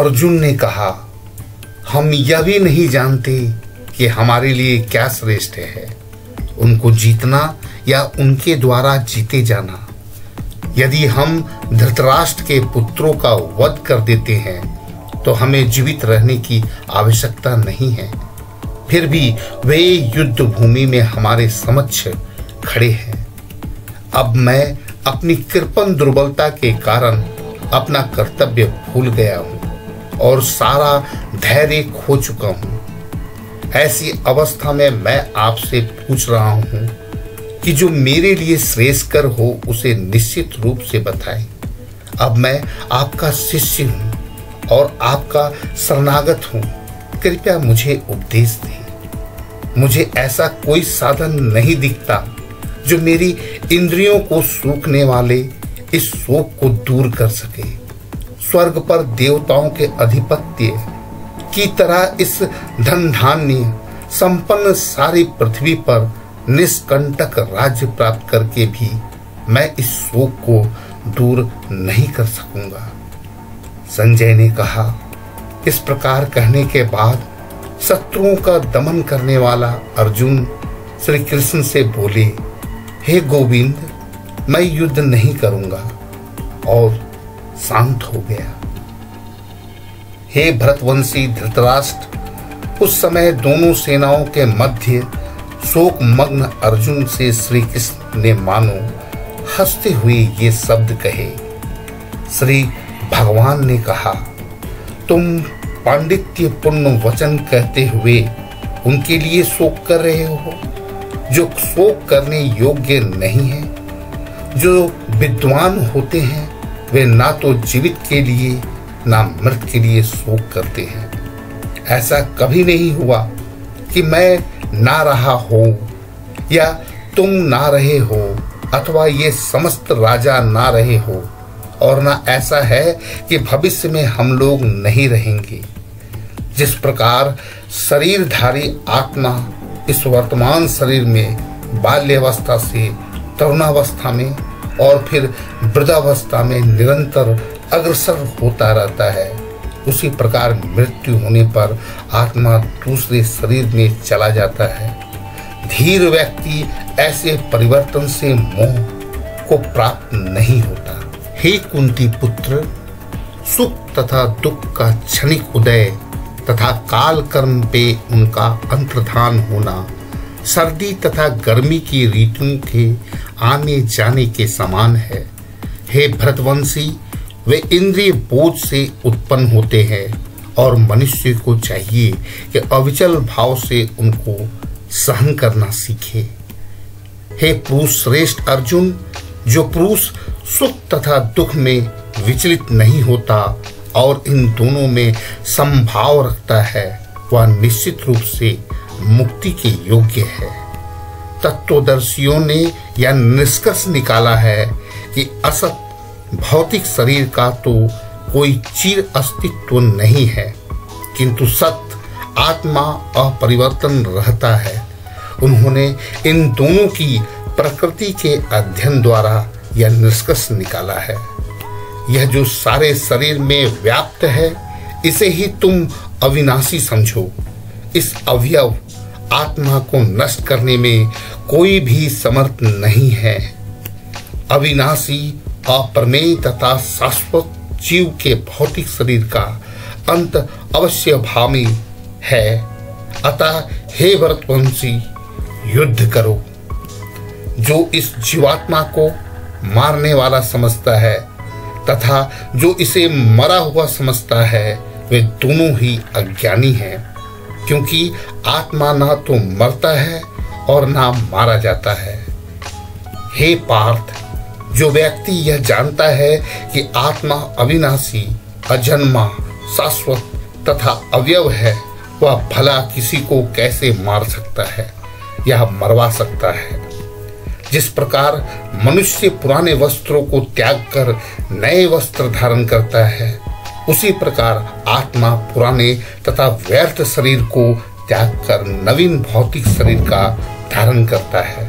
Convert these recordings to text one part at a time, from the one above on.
अर्जुन ने कहा, हम यह भी नहीं जानते कि हमारे लिए क्या श्रेष्ठ है, उनको जीतना या उनके द्वारा जीते जाना। यदि हम धृतराष्ट्र के पुत्रों का वध कर देते हैं तो हमें जीवित रहने की आवश्यकता नहीं है। फिर भी वे युद्ध भूमि में हमारे समक्ष खड़े हैं। अब मैं अपनी कृपण दुर्बलता के कारण अपना कर्तव्य भूल गया हूँ और सारा धैर्य खो चुका हूँ। ऐसी अवस्था में मैं आपसे पूछ रहा हूँ कि जो मेरे लिए श्रेयस्कर हो उसे निश्चित रूप से बताएं। अब मैं आपका शिष्य हूँ और आपका शरणागत हूँ, कृपया मुझे उपदेश दें। मुझे ऐसा कोई साधन नहीं दिखता जो मेरी इंद्रियों को सूखने वाले इस शोक को दूर कर सके। स्वर्ग पर देवताओं के अधिपत्य की तरह इस धन धान्य संपन्न सारी पृथ्वी पर निष्कंटक राज्य प्राप्त करके भी मैं इस शोक को दूर नहीं कर सकूंगा। संजय ने कहा। इस प्रकार कहने के बाद शत्रुओं का दमन करने वाला अर्जुन श्री कृष्ण से बोले, हे गोविंद, मैं युद्ध नहीं करूंगा, और शांत हो गया। हे भरतवंशी धृतराष्ट्र, उस समय दोनों सेनाओं के मध्य शोक मग्न अर्जुन से श्री कृष्ण ने मानो हंसते हुए ये शब्द कहे। श्री भगवान ने कहा, तुम पांडित्यपूर्ण वचन कहते हुए उनके लिए शोक कर रहे हो जो शोक करने योग्य नहीं है। जो विद्वान होते हैं वे ना तो जीवित के लिए ना मृत के लिए शोक करते हैं। ऐसा कभी नहीं हुआ कि मैं ना रहा हो या तुम ना रहे हो अथवा ये समस्त राजा ना रहे हो, और ना ऐसा है कि भविष्य में हम लोग नहीं रहेंगे। जिस प्रकार शरीरधारी आत्मा इस वर्तमान शरीर में बाल्यावस्था से तरुणावस्था में और फिर वृद्धावस्था में निरंतर अग्रसर होता रहता है, उसी प्रकार मृत्यु होने पर आत्मा दूसरे शरीर में चला जाता है। धीर व्यक्ति ऐसे परिवर्तन से मोह को प्राप्त नहीं होता। हे कुंती पुत्र, सुख तथा दुख का क्षणिक उदय तथा काल कर्म पे उनका अंतर्धान होना सर्दी तथा गर्मी की ऋतुओं के आने जाने के समान है। हे भरतवंशी, वे इंद्रिय बोझ से उत्पन्न होते हैं और मनुष्य को चाहिए कि अविचल भाव से उनको सहन करना सीखे। हे पुरुष श्रेष्ठ अर्जुन, जो पुरुष सुख तथा दुख में विचलित नहीं होता और इन दोनों में समभाव रखता है, वह निश्चित रूप से मुक्ति के योग्य है। तत्वदर्शियों ने यह निष्कर्ष निकाला है कि असत भौतिक शरीर का तो कोई चिर अस्तित्व नहीं है, किंतु सत्य आत्मा अपरिवर्तन रहता है। उन्होंने इन दोनों की प्रकृति के अध्ययन द्वारा यह निष्कर्ष निकाला है। यह जो सारे शरीर में व्याप्त है, इसे ही तुम अविनाशी समझो। इस अवयव आत्मा को नष्ट करने में कोई भी समर्थ नहीं है। अविनाशी अप्रमेय तथा शाश्वत जीव के भौतिक शरीर का अंत अवश्य भावी है। अतः हे भरतवंशी, युद्ध करो। जो इस जीवात्मा को मारने वाला समझता है तथा जो इसे मरा हुआ समझता है, वे दोनों ही अज्ञानी हैं, क्योंकि आत्मा ना तो मरता है और ना मारा जाता है। हे पार्थ, जो व्यक्ति यह जानता है कि आत्मा अविनाशी, अजन्मा, शाश्वत तथा अवयव है, वह भला किसी को कैसे मार सकता है या मरवा सकता है। जिस प्रकार मनुष्य पुराने वस्त्रों को त्याग कर नए वस्त्र धारण करता है, उसी प्रकार आत्मा पुराने तथा व्यर्थ शरीर को त्याग कर नवीन भौतिक शरीर का धारण करता है।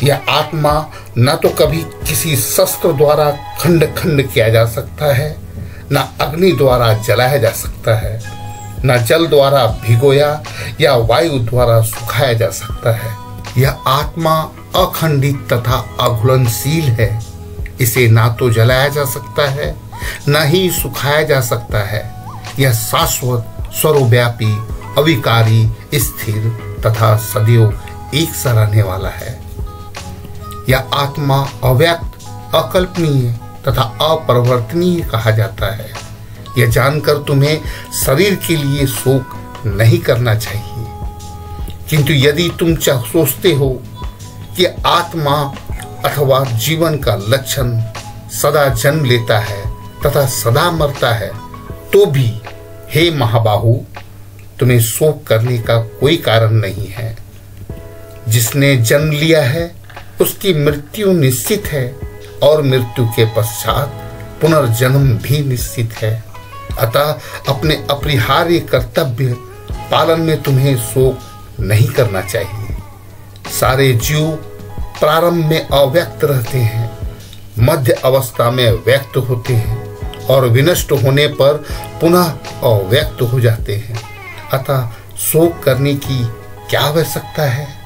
यह आत्मा न तो कभी किसी शस्त्र द्वारा खंड खंड किया जा सकता है, न अग्नि द्वारा जलाया जा सकता है, न जल द्वारा भिगोया या वायु द्वारा सुखाया जा सकता है। यह आत्मा अखंडित तथा अघुलनशील है। इसे ना तो जलाया जा सकता है, न ही सुखाया जा सकता है। यह शाश्वत, सर्वव्यापी, अविकारी, स्थिर तथा सदैव एक सा रहने वाला है। यह आत्मा अव्यक्त, अकल्पनीय तथा अपरिवर्तनीय कहा जाता है। यह जानकर तुम्हें शरीर के लिए शोक नहीं करना चाहिए, किंतु यदि तुम सोचते हो कि आत्मा अथवा जीवन का लक्षण सदा जन्म लेता है तथा सदा मरता है, तो भी हे महाबाहु, तुम्हें शोक करने का कोई कारण नहीं है। जिसने जन्म लिया है उसकी मृत्यु निश्चित है और मृत्यु के पश्चात पुनर्जन्म भी निश्चित है। अतः अपने अपरिहार्य कर्तव्य पालन में तुम्हें शोक नहीं करना चाहिए। सारे जीव प्रारंभ में अव्यक्त रहते हैं, मध्य अवस्था में व्यक्त होते हैं और विनष्ट होने पर पुनः अव्यक्त हो जाते हैं। अतः शोक करने की क्या आवश्यकता है?